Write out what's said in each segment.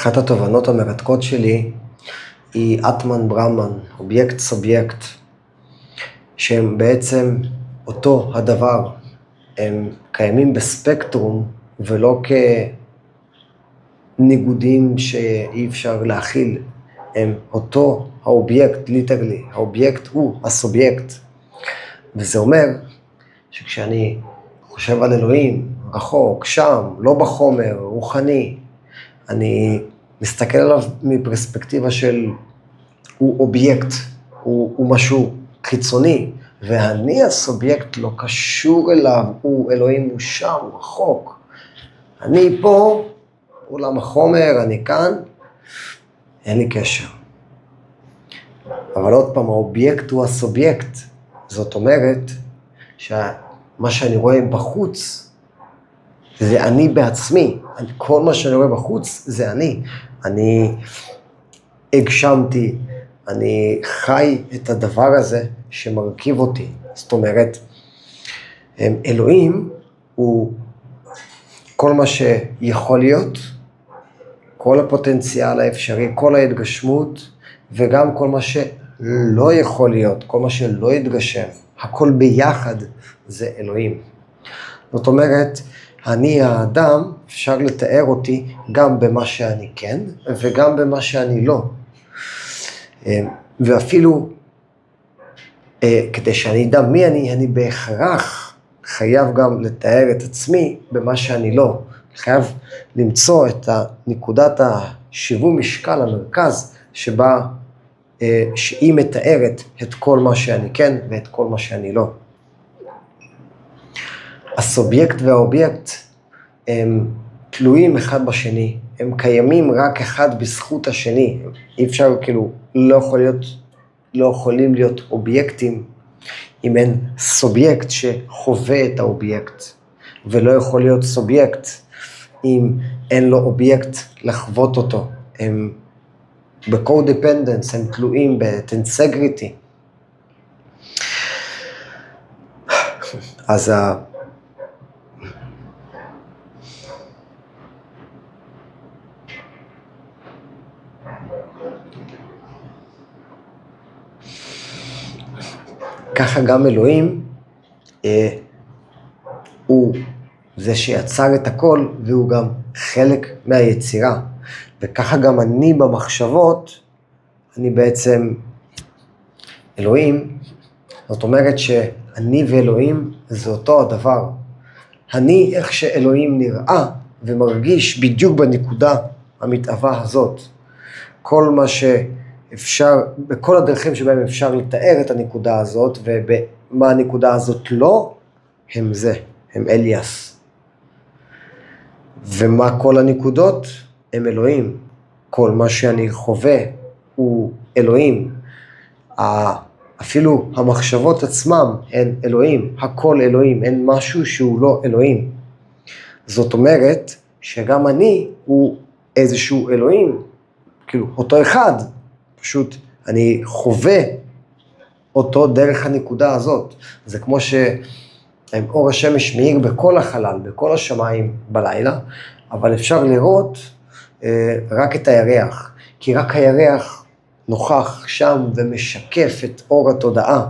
אחת התובנות המרתקות שלי היא אטמן ברמן, אובייקט סובייקט, שהם בעצם אותו הדבר, הם קיימים בספקטרום ולא כניגודים שאי אפשר להכיל, הם אותו האובייקט, ליטרלי, האובייקט הוא הסובייקט. וזה אומר שכשאני חושב על אלוהים, רחוק, שם, לא בחומר, רוחני, אני מסתכל עליו מפרספקטיבה של הוא אובייקט, הוא משהו חיצוני, ואני הסובייקט לא קשור אליו, הוא אלוהים, הוא שם, הוא רחוק. אני פה, עולם החומר, אני כאן, אין לי קשר. אבל עוד פעם, האובייקט הוא הסובייקט. זאת אומרת שמה שאני רואה בחוץ, זה אני בעצמי. כל מה שאני רואה בחוץ זה אני. אני הגשמתי, אני חי את הדבר הזה שמרכיב אותי. זאת אומרת, אלוהים הוא כל מה שיכול להיות, כל הפוטנציאל האפשרי, כל ההתגשמות, וגם כל מה שלא יכול להיות, כל מה שלא יתגשם. הכל ביחד זה אלוהים. זאת אומרת, אני האדם, אפשר לתאר אותי גם במה שאני כן, וגם במה שאני לא. ואפילו, כדי שאני אדע מי אני בהכרח חייב גם לתאר את עצמי במה שאני לא. חייב למצוא את נקודת השיווי משקל, המרכז, שבה, שהיא מתארת את כל מה שאני כן ואת כל מה שאני לא. הסובייקט והאובייקט הם תלויים אחד בשני, הם קיימים רק אחד בזכות השני. אי אפשר, כאילו, לא יכולים להיות אובייקטים אם אין סובייקט שחווה את האובייקט, ולא יכול להיות סובייקט אם אין לו אובייקט לחוות אותו. הם ב-codependence, הם תלויים ב-tensegrity. אז ככה גם אלוהים הוא זה שיצר את הכל, והוא גם חלק מהיצירה. וככה גם אני במחשבות, אני בעצם אלוהים. זאת אומרת שאני ואלוהים זה אותו הדבר. אני איך שאלוהים נראה ומרגיש בדיוק בנקודה המתאווה הזאת. כל מה שאפשר, בכל הדרכים שבהם אפשר לתאר את הנקודה הזאת, ובמה הנקודה הזאת לא, הם זה, הם אליאס. ומה כל הנקודות? הם אלוהים. כל מה שאני חווה הוא אלוהים. אפילו המחשבות עצמם הן אלוהים. הכל אלוהים. אין משהו שהוא לא אלוהים. זאת אומרת שגם אני הוא איזשהו אלוהים. כאילו אותו אחד. פשוט אני חווה אותו דרך הנקודה הזאת. זה כמו שאור השמש מאיר בכל החלל, בכל השמיים בלילה, אבל אפשר לראות רק את הירח, כי רק הירח נוכח שם ומשקף את אור התודעה.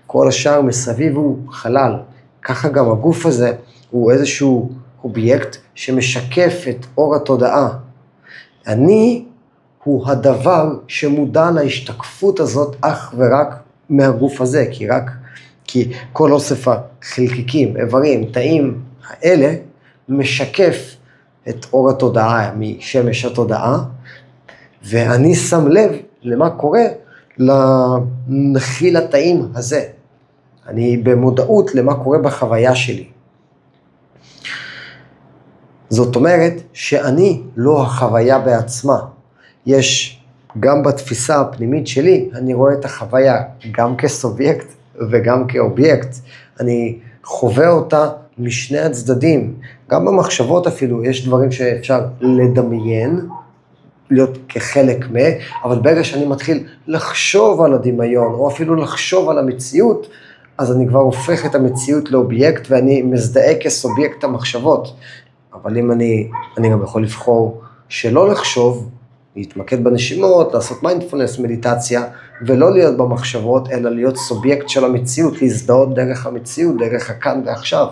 כל השאר מסביב הוא חלל. ככה גם הגוף הזה הוא איזשהו אובייקט שמשקף את אור התודעה. אני הוא הדבר שמודע להשתקפות הזאת אך ורק מהגוף הזה, כי כל אוסף החלקיקים, איברים, תאים האלה משקף את אור התודעה משמש התודעה, ואני שם לב למה קורה לנחיל התאים הזה. אני במודעות למה קורה בחוויה שלי. זאת אומרת שאני לא החוויה בעצמה. יש גם בתפיסה הפנימית שלי, אני רואה את החוויה גם כסובייקט וגם כאובייקט. אני חווה אותה משני הצדדים. גם במחשבות אפילו יש דברים שאפשר לדמיין, להיות כחלק אבל ברגע שאני מתחיל לחשוב על הדמיון, או אפילו לחשוב על המציאות, אז אני כבר הופך את המציאות לאובייקט, ואני מזדהה כסובייקט המחשבות. אבל אם אני גם יכול לבחור שלא לחשוב, להתמקד בנשימות, לעשות מיינדפולנס, מדיטציה, ולא להיות במחשבות, אלא להיות סובייקט של המציאות, להזדהות דרך המציאות, דרך הכאן ועכשיו.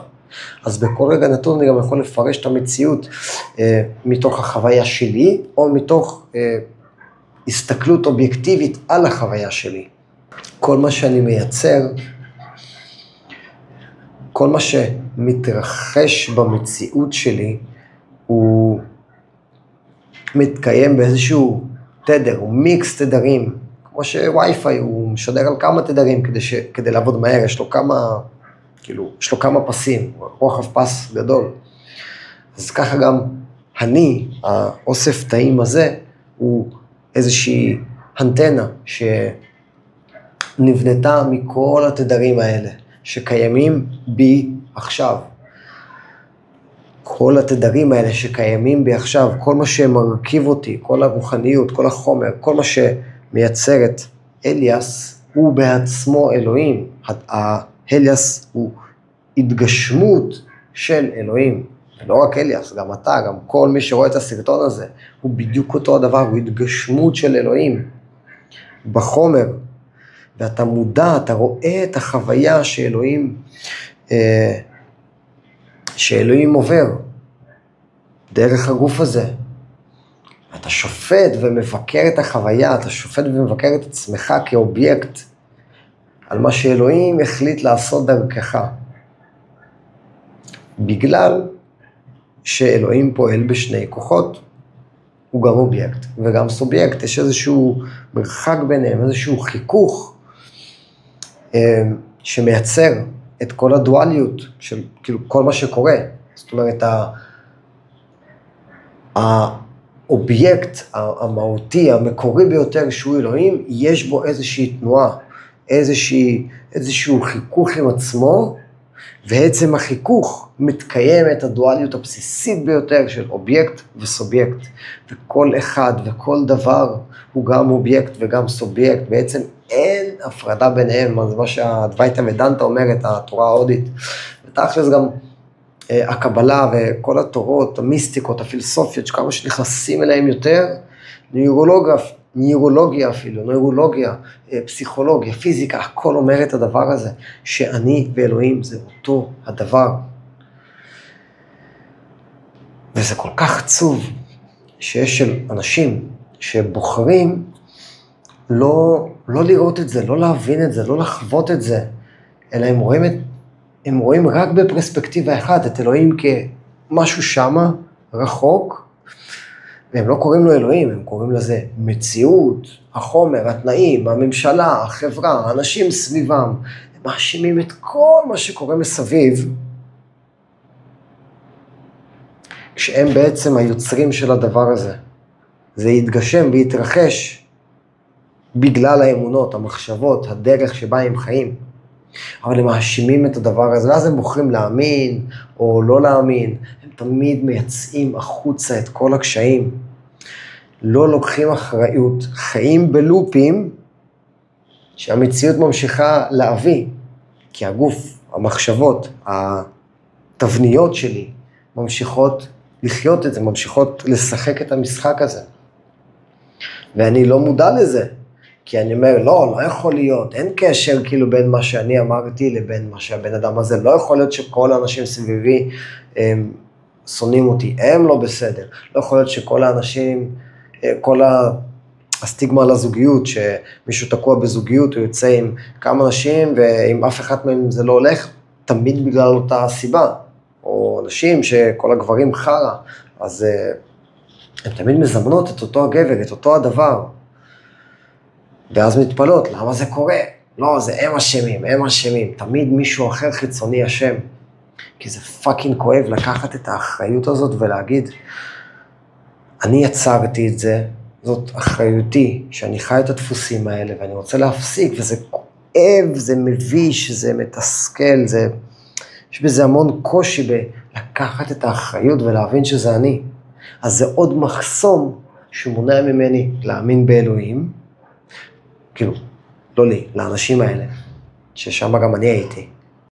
אז בכל רגע נתון אני גם יכול לפרש את המציאות מתוך החוויה שלי, או מתוך הסתכלות אובייקטיבית על החוויה שלי. כל מה שאני מייצר, כל מה שמתרחש במציאות שלי, הוא מתקיים באיזשהו תדר, הוא מיקס תדרים, כמו שווי-פיי, הוא משדר על כמה תדרים כדי לעבוד מהר, יש לו כמה פסים, רוחב פס גדול. אז ככה גם אני, האוסף תאים הזה, הוא איזושהי אנטנה שנבנתה מכל התדרים האלה, שקיימים בי עכשיו. כל התדרים האלה שקיימים בי עכשיו, כל מה שמרכיב אותי, כל הרוחניות, כל החומר, כל מה שמייצר את אליאס, הוא בעצמו אלוהים. האליאס הוא התגשמות של אלוהים. ולא רק אליאס, גם אתה, גם כל מי שרואה את הסרטון הזה, הוא בדיוק אותו הדבר, הוא התגשמות של אלוהים בחומר. ואתה מודע, אתה רואה את החוויה שאלוהים עובר דרך הגוף הזה. אתה שופט ומבקר את החוויה, אתה שופט ומבקר את עצמך כאובייקט על מה שאלוהים החליט לעשות דרכך. בגלל שאלוהים פועל בשני כוחות, הוא גם אובייקט וגם סובייקט, יש איזשהו מרחק ביניהם, איזשהו חיכוך שמייצר את כל הדואליות של כאילו כל מה שקורה. זאת אומרת, האובייקט המהותי, המקורי ביותר שהוא אלוהים, יש בו איזושהי תנועה, איזשהו חיכוך עם עצמו, ועצם החיכוך מתקיים את הדואליות הבסיסית ביותר של אובייקט וסובייקט. וכל אחד וכל דבר הוא גם אובייקט וגם סובייקט, בעצם אין הפרדה ביניהם, זה מה שהדווייתא ודנתא אומרת, התורה ההודית. ותכלס גם הקבלה וכל התורות, המיסטיקות, הפילוסופיות, שכמה שנכנסים אליהם יותר, נוירולוגיה אפילו, נוירולוגיה, פסיכולוגיה, פיזיקה, הכל אומר את הדבר הזה, שאני ואלוהים זה אותו הדבר. וזה כל כך עצוב שיש של אנשים שבוחרים לא לראות את זה, לא להבין את זה, לא לחוות את זה, אלא הם רואים רק בפרספקטיבה אחת, את אלוהים כמשהו שמה, רחוק, והם לא קוראים לו אלוהים, הם קוראים לזה מציאות, החומר, התנאים, הממשלה, החברה, האנשים סביבם, הם מאשימים את כל מה שקורה מסביב, כשהם בעצם היוצרים של הדבר הזה. זה יתגשם ויתרחש בגלל האמונות, המחשבות, הדרך שבה הם חיים. אבל הם מאשימים את הדבר הזה, ואז הם בוחרים להאמין או לא להאמין. הם תמיד מייצאים החוצה את כל הקשיים. לא לוקחים אחריות, חיים בלופים שהמציאות ממשיכה להביא. כי הגוף, המחשבות, התבניות שלי ממשיכות לחיות את זה, ממשיכות לשחק את המשחק הזה. ואני לא מודע לזה. כי אני אומר, לא יכול להיות, אין קשר כאילו בין מה שאני אמרתי לבין מה שהבן אדם הזה, לא יכול להיות שכל האנשים סביבי שונאים אותי, הם לא בסדר, לא יכול להיות שכל האנשים, כל הסטיגמה על הזוגיות, שמישהו תקוע בזוגיות, הוא יוצא עם כמה אנשים, ואם אף אחד מהם זה לא הולך, תמיד בגלל אותה סיבה, או אנשים שכל הגברים חרה, אז הם תמיד מזמנות את אותו הגבר, את אותו הדבר, ואז מתפלות, למה זה קורה? לא, זה הם אשמים, תמיד מישהו אחר חיצוני אשם. כי זה פאקינג כואב לקחת את האחריות הזאת ולהגיד, אני יצרתי את זה, זאת אחריותי, שאני חי את הדפוסים האלה, ואני רוצה להפסיק, וזה כואב, זה מביש, זה מתסכל, יש בזה המון קושי בלקחת את האחריות ולהבין שזה אני. אז זה עוד מחסום שמונע ממני להאמין באלוהים, כאילו, לא לי, לאנשים האלה, ששם גם אני הייתי.